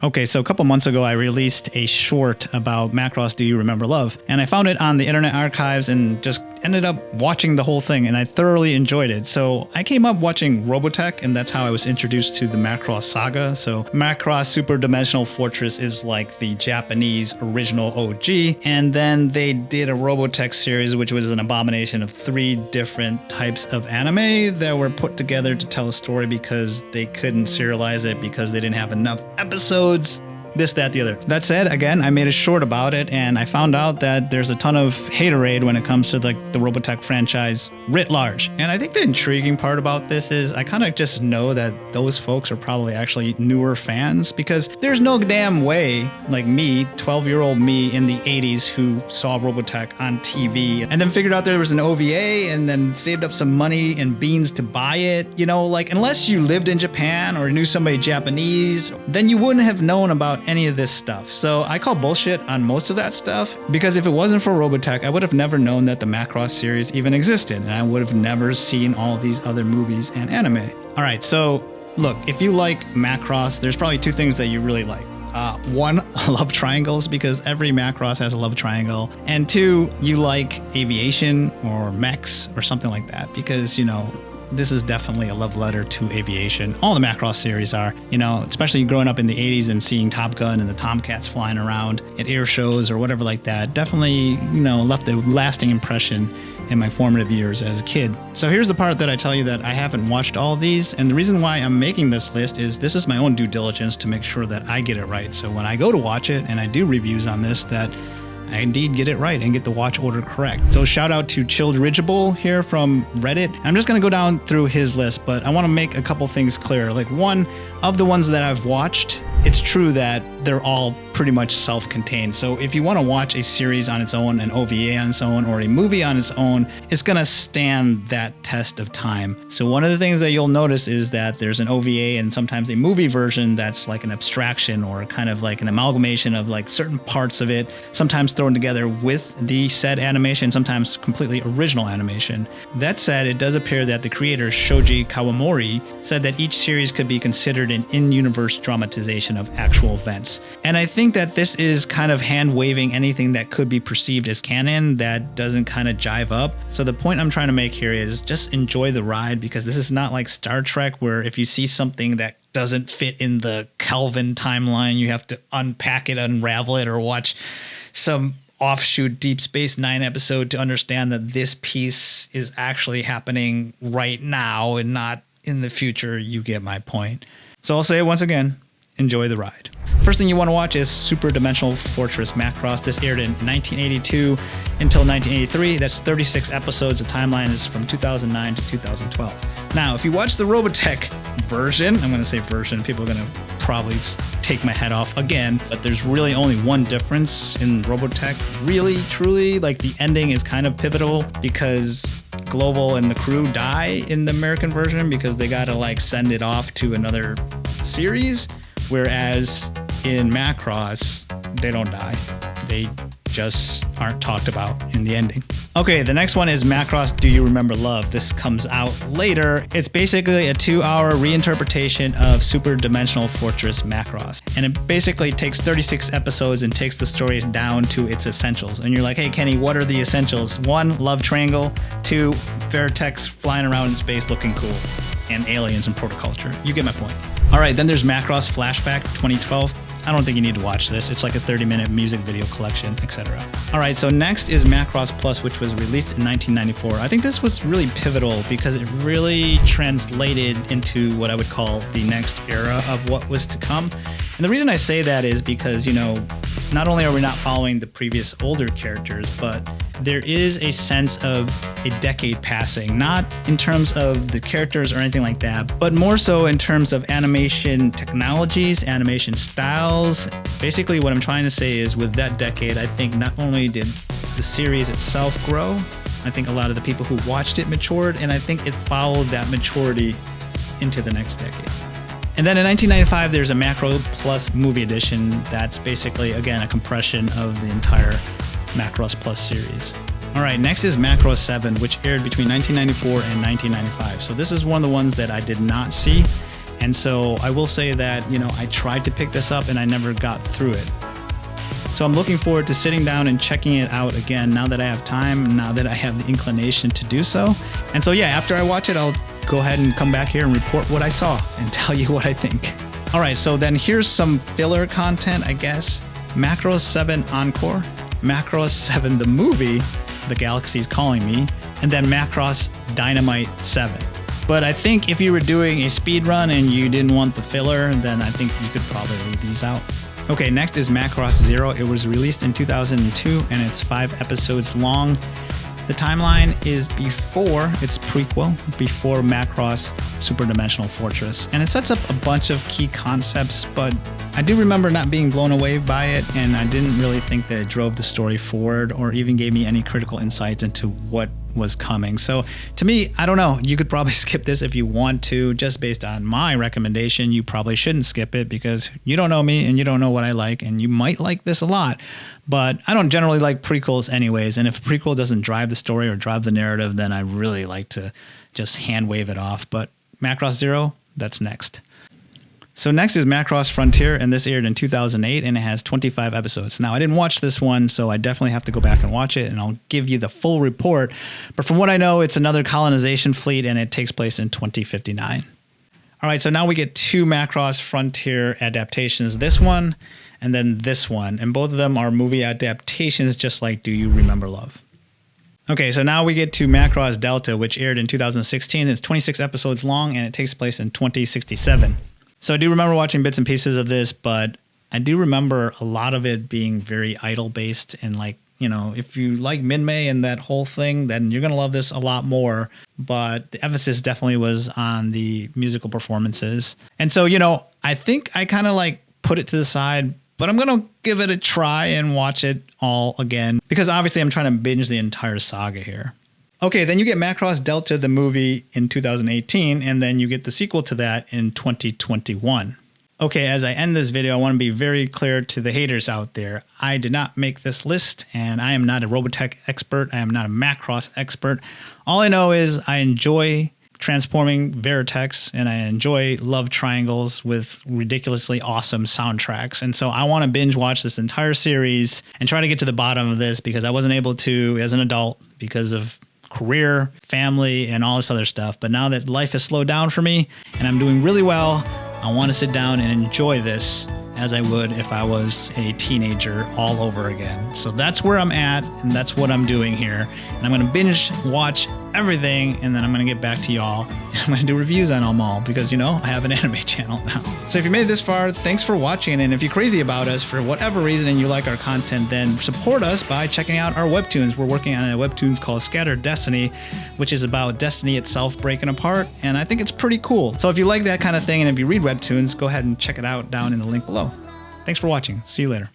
Okay, so a couple months ago, I released a short about Macross Do You Remember Love? And I found it on the Internet Archives and just ended up watching the whole thing, and I thoroughly enjoyed it. So I came up watching Robotech, and that's how I was introduced to the Macross saga. So Macross Super Dimensional Fortress is like the Japanese original OG, and then they did a Robotech series, which was an abomination of 3 different types of anime that were put together to tell a story because they couldn't serialize it because they didn't have enough episodes. This, that, the other. That said, again, I made a short about it, and I found out that there's a ton of haterade when it comes to the Robotech franchise writ large. And I think the intriguing part about this is I kind of just know that those folks are probably actually newer fans, because there's no damn way, like me, 12-year-old me in the 80s who saw Robotech on TV and then figured out there was an OVA and then saved up some money and beans to buy it. You know, like, unless you lived in Japan or knew somebody Japanese, then you wouldn't have known about any of this stuff. So I call bullshit on most of that stuff, because if it wasn't for Robotech, I would have never known that the Macross series even existed, and I would have never seen all these other movies and anime. All right, so look, if you like Macross, there's probably 2 things that you really like. 1, love triangles, because every Macross has a love triangle. And 2, you like aviation or mechs or something like that, because, you know, this is definitely a love letter to aviation. All the Macross series are, you know, especially growing up in the 80s and seeing Top Gun and the Tomcats flying around at air shows or whatever like that. Definitely, you know, left a lasting impression in my formative years as a kid. So here's the part that I tell you that I haven't watched all of these. And the reason why I'm making this list is this is my own due diligence to make sure that I get it right. So when I go to watch it and I do reviews on this, that I indeed get it right and get the watch order correct. So shout out to Childridgeable here from Reddit. I'm just going to go down through his list, but I want to make a couple things clear. Like, one, of the ones that I've watched, it's true that they're all pretty much self-contained. So if you want to watch a series on its own, an OVA on its own, or a movie on its own, it's going to stand that test of time. So one of the things that you'll notice is that there's an OVA and sometimes a movie version that's like an abstraction or kind of like an amalgamation of like certain parts of it, sometimes thrown together with the said animation, sometimes completely original animation. That said, it does appear that the creator Shoji Kawamori said that each series could be considered an in-universe dramatization of actual events. And I think that this is kind of hand-waving anything that could be perceived as canon that doesn't kind of jive up. So the point I'm trying to make here is just enjoy the ride, because this is not like Star Trek, where if you see something that doesn't fit in the Kelvin timeline, you have to unpack it, unravel it, or watch some offshoot Deep Space Nine episode to understand that this piece is actually happening right now and not in the future. You get my point. So I'll say it once again, enjoy the ride. First thing you want to watch is Super Dimensional Fortress Macross. This aired in 1982 until 1983. That's 36 episodes. The timeline is from 2009 to 2012. Now, if you watch the Robotech version, I'm going to say version, people are going to probably take my head off again, but there's really only one difference in Robotech. Really, truly, like, the ending is kind of pivotal, because Global and the crew die in the American version because they got to like send it off to another series. Whereas in Macross, they don't die. They just aren't talked about in the ending. Okay, the next one is Macross Do You Remember Love? This comes out later. It's basically a 2-hour reinterpretation of Super Dimensional Fortress Macross. And it basically takes 36 episodes and takes the story down to its essentials. And you're like, hey, Kenny, what are the essentials? 1, love triangle. 2, Veritechs flying around in space looking cool. And aliens and protoculture. You get my point. All right, then there's Macross Flashback 2012. I don't think you need to watch this. It's like a 30-minute music video collection, etc. All right, so next is Macross Plus, which was released in 1994. I think this was really pivotal because it really translated into what I would call the next era of what was to come. And the reason I say that is because, you know, not only are we not following the previous older characters, but there is a sense of a decade passing, not in terms of the characters or anything like that, but more so in terms of animation technologies, animation styles. Basically, what I'm trying to say is with that decade, I think not only did the series itself grow, I think a lot of the people who watched it matured, and I think it followed that maturity into the next decade. And then in 1995, there's a Macross Plus movie edition that's basically, again, a compression of the entire Macross Plus series. All right, next is Macross 7, which aired between 1994 and 1995. So this is one of the ones that I did not see. And so I will say that, I tried to pick this up and I never got through it. So I'm looking forward to sitting down and checking it out again now that I have time, now that I have the inclination to do so. And so yeah, after I watch it, I'll go ahead and come back here and report what I saw and tell you what I think. All right, so then here's some filler content, I guess. Macross 7 Encore, Macross 7 the movie, The Galaxy's Calling Me, and then Macross Dynamite 7. But I think if you were doing a speed run and you didn't want the filler, then I think you could probably leave these out. Okay, next is Macross Zero. It was released in 2002 and it's 5 episodes long. The timeline is it's prequel, before Macross Super Dimension Fortress. And it sets up a bunch of key concepts, but I do remember not being blown away by it, and I didn't really think that it drove the story forward or even gave me any critical insights into what was coming. So to me, I don't know, you could probably skip this if you want to. Just based on my recommendation, you probably shouldn't skip it because you don't know me and you don't know what I like, and you might like this a lot. But I don't generally like prequels anyways, and if a prequel doesn't drive the story or drive the narrative, then I really like to just hand wave it off. But Macross Zero, that's next. So next is Macross Frontier, and this aired in 2008, and it has 25 episodes. Now, I didn't watch this one, so I definitely have to go back and watch it, and I'll give you the full report. But from what I know, it's another colonization fleet, and it takes place in 2059. All right, so now we get 2 Macross Frontier adaptations. This one, and then this one. And both of them are movie adaptations, just like Do You Remember Love? Okay, so now we get to Macross Delta, which aired in 2016. It's 26 episodes long, and it takes place in 2067. So I do remember watching bits and pieces of this, but I do remember a lot of it being very idol-based. And if you like Min-Mei and that whole thing, then you're going to love this a lot more. But the emphasis definitely was on the musical performances. And so, I think I kind of put it to the side, but I'm going to give it a try and watch it all again, because obviously I'm trying to binge the entire saga here. Okay, then you get Macross Delta, the movie, in 2018, and then you get the sequel to that in 2021. Okay, as I end this video, I want to be very clear to the haters out there. I did not make this list, and I am not a Robotech expert. I am not a Macross expert. All I know is I enjoy transforming Veritex, and I enjoy love triangles with ridiculously awesome soundtracks. And so I want to binge watch this entire series and try to get to the bottom of this, because I wasn't able to as an adult because of career, family, and all this other stuff. But now that life has slowed down for me and I'm doing really well, I want to sit down and enjoy this as I would if I was a teenager all over again. So that's where I'm at, and that's what I'm doing here. And I'm going to binge watch everything, and then I'm going to get back to y'all. I'm going to do reviews on them all because, I have an anime channel now. So if you made it this far, thanks for watching. And if you're crazy about us for whatever reason and you like our content, then support us by checking out our webtoons. We're working on a webtoons called Scattered Destiny, which is about Destiny itself breaking apart. And I think it's pretty cool. So if you like that kind of thing, and if you read webtoons, go ahead and check it out down in the link below. Thanks for watching. See you later.